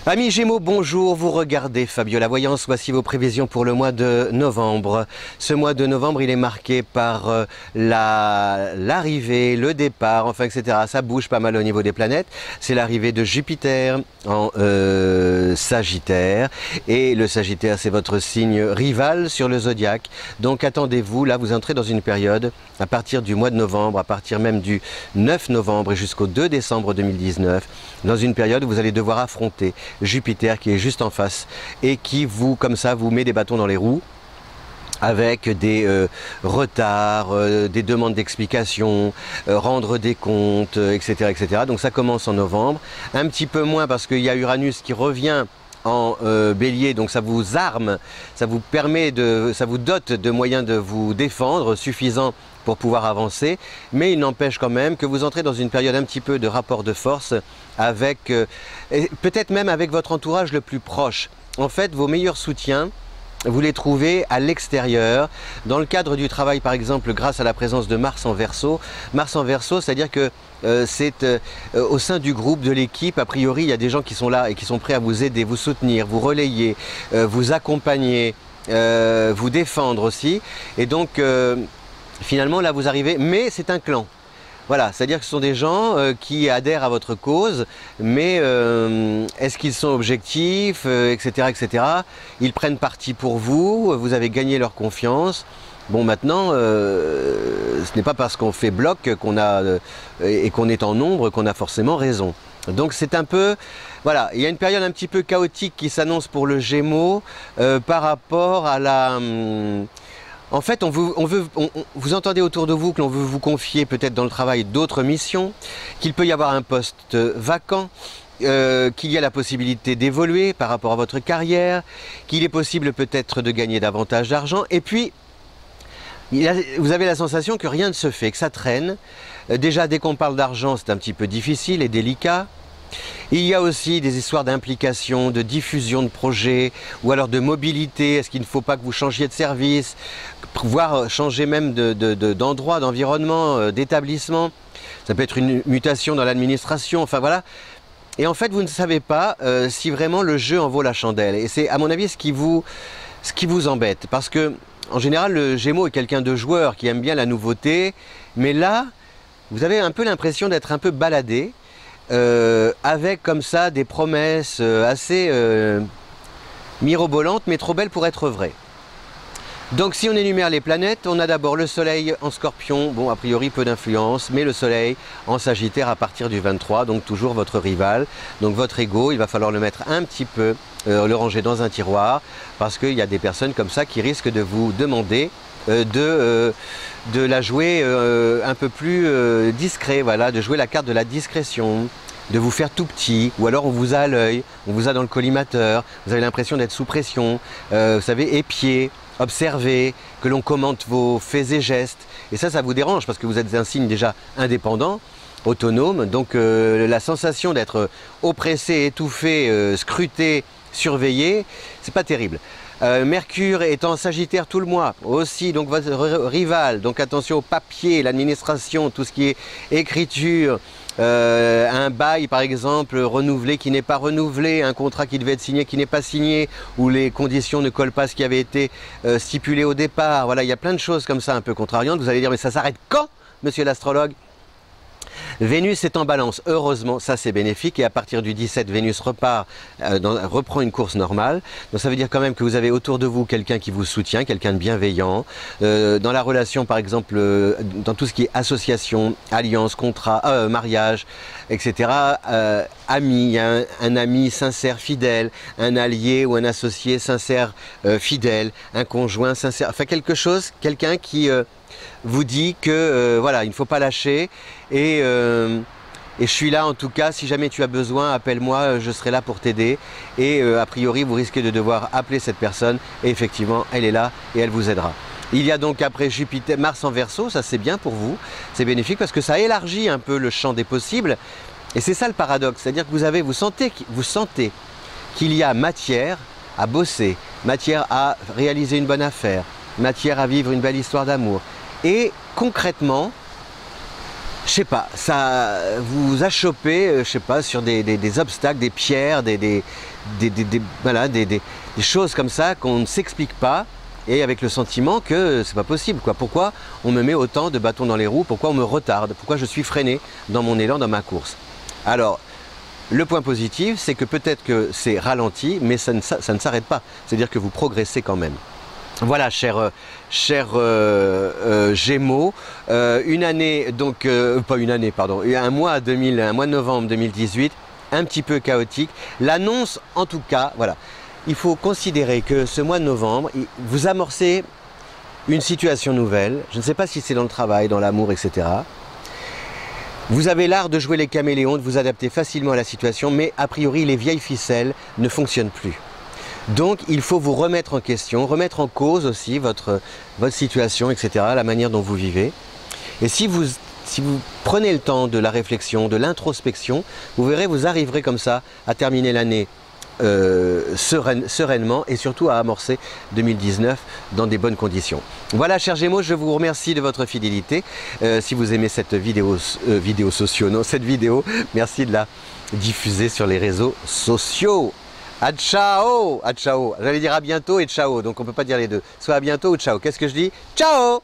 Amis Gémeaux, bonjour, vous regardez Fabio la Voyance, voici vos prévisions pour le mois de novembre. Ce mois de novembre, il est marqué par l'arrivée, le départ, enfin etc. Ça bouge pas mal au niveau des planètes. C'est l'arrivée de Jupiter en Sagittaire. Et le Sagittaire, c'est votre signe rival sur le zodiaque. Donc attendez-vous, là vous entrez dans une période, à partir du mois de novembre, à partir même du 9 novembre et jusqu'au 2 décembre 2019, dans une période où vous allez devoir affronter Jupiter qui est juste en face et qui vous, comme ça, vous met des bâtons dans les roues avec des retards, des demandes d'explications, rendre des comptes, etc., etc. Donc ça commence en novembre, un petit peu moins parce qu'il y a Uranus qui revient en bélier, donc ça vous arme, ça vous permet ça vous dote de moyens de vous défendre suffisants pour pouvoir avancer, mais il n'empêche quand même que vous entrez dans une période un petit peu de rapport de force avec, peut-être même avec votre entourage le plus proche. En fait, vos meilleurs soutiens, vous les trouvez à l'extérieur, dans le cadre du travail par exemple, grâce à la présence de Mars en Verseau. Mars en Verseau, c'est-à-dire que c'est au sein du groupe, de l'équipe, a priori, il y a des gens qui sont là et qui sont prêts à vous aider, vous soutenir, vous relayer, vous accompagner, vous défendre aussi. Et donc, finalement, là, vous arrivez, mais c'est un clan. Voilà, c'est-à-dire que ce sont des gens qui adhèrent à votre cause, mais est-ce qu'ils sont objectifs, etc., etc. Ils prennent parti pour vous, vous avez gagné leur confiance. Bon, maintenant, ce n'est pas parce qu'on fait bloc qu'on a, et qu'on est en nombre qu'on a forcément raison. Donc c'est un peu, voilà, il y a une période un petit peu chaotique qui s'annonce pour le Gémeaux par rapport à la... En fait, vous entendez autour de vous que l'on veut vous confier peut-être dans le travail d'autres missions, qu'il peut y avoir un poste vacant, qu'il y a la possibilité d'évoluer par rapport à votre carrière, qu'il est possible peut-être de gagner davantage d'argent, et puis vous avez la sensation que rien ne se fait, que ça traîne. Déjà, dès qu'on parle d'argent, c'est un petit peu difficile et délicat. Il y a aussi des histoires d'implication, de diffusion de projets, ou alors de mobilité. Est-ce qu'il ne faut pas que vous changiez de service, voire changer même d'endroit, d'environnement, d'établissement. Ça peut être une mutation dans l'administration, enfin voilà. Et en fait, vous ne savez pas si vraiment le jeu en vaut la chandelle. Et c'est, à mon avis, ce qui vous embête. Parce que, en général, le Gémeaux est quelqu'un de joueur qui aime bien la nouveauté. Mais là, vous avez un peu l'impression d'être un peu baladé. Avec comme ça des promesses assez mirobolantes mais trop belles pour être vraies. Donc si on énumère les planètes, on a d'abord le Soleil en Scorpion, bon a priori peu d'influence, mais le Soleil en Sagittaire à partir du 23, donc toujours votre rival. Donc votre ego, il va falloir le mettre un petit peu, le ranger dans un tiroir, parce qu'il y a des personnes comme ça qui risquent de vous demander de la jouer un peu plus discret, voilà, de jouer la carte de la discrétion, de vous faire tout petit, ou alors on vous a à l'œil, on vous a dans le collimateur, vous avez l'impression d'être sous pression, vous savez, épié, observé, que l'on commente vos faits et gestes, et ça vous dérange parce que vous êtes un signe déjà indépendant, autonome, donc la sensation d'être oppressé, étouffé, scruté, surveillé, c'est pas terrible. Mercure est en Sagittaire tout le mois aussi, donc votre rival, donc attention au papier, l'administration, tout ce qui est écriture, un bail par exemple renouvelé qui n'est pas renouvelé, un contrat qui devait être signé qui n'est pas signé, où les conditions ne collent pas à ce qui avait été stipulé au départ. Voilà, il y a plein de choses comme ça un peu contrariantes. Vous allez dire mais ça s'arrête quand, monsieur l'astrologue? Vénus est en balance, heureusement, ça c'est bénéfique, et à partir du 17, Vénus reprend une course normale, donc ça veut dire quand même que vous avez autour de vous quelqu'un qui vous soutient, quelqu'un de bienveillant, dans la relation par exemple, dans tout ce qui est association, alliance, contrat, mariage, etc., ami, un ami sincère, fidèle, un allié ou un associé sincère, fidèle, un conjoint sincère, enfin quelque chose, quelqu'un qui... vous dit que voilà, il ne faut pas lâcher et je suis là en tout cas, si jamais tu as besoin, appelle-moi, je serai là pour t'aider, et a priori vous risquez de devoir appeler cette personne et effectivement elle est là et elle vous aidera. Il y a donc après Jupiter, Mars en Verseau, ça c'est bien pour vous, c'est bénéfique parce que ça élargit un peu le champ des possibles, et c'est ça le paradoxe, c'est-à-dire que vous sentez qu'il y a matière à bosser, matière à réaliser une bonne affaire, matière à vivre une belle histoire d'amour. Et concrètement, je sais pas, ça vous a chopé, je sais pas, sur des obstacles, des pierres, voilà, des choses comme ça qu'on ne s'explique pas, et avec le sentiment que c'est pas possible, quoi. Pourquoi on me met autant de bâtons dans les roues? Pourquoi on me retarde? Pourquoi je suis freiné dans mon élan, dans ma course? Alors, le point positif, c'est que peut-être que c'est ralenti, mais ça ne s'arrête pas. C'est-à-dire que vous progressez quand même. Voilà, chers Gémeaux, une année, donc, pas une année, pardon, un mois de novembre 2018, un petit peu chaotique. L'annonce, en tout cas, voilà, il faut considérer que ce mois de novembre, vous amorcez une situation nouvelle. Je ne sais pas si c'est dans le travail, dans l'amour, etc. Vous avez l'art de jouer les caméléons, de vous adapter facilement à la situation, mais a priori, les vieilles ficelles ne fonctionnent plus. Donc, il faut vous remettre en question, remettre en cause aussi votre situation, etc., la manière dont vous vivez. Et si vous prenez le temps de la réflexion, de l'introspection, vous verrez, vous arriverez comme ça à terminer l'année sereinement et surtout à amorcer 2019 dans des bonnes conditions. Voilà, chers Gémeaux, je vous remercie de votre fidélité. Si vous aimez cette vidéo, cette vidéo, merci de la diffuser sur les réseaux sociaux. À ciao, à ciao. J'allais dire à bientôt et ciao, donc on ne peut pas dire les deux. Soit à bientôt ou ciao. Qu'est-ce que je dis? Ciao!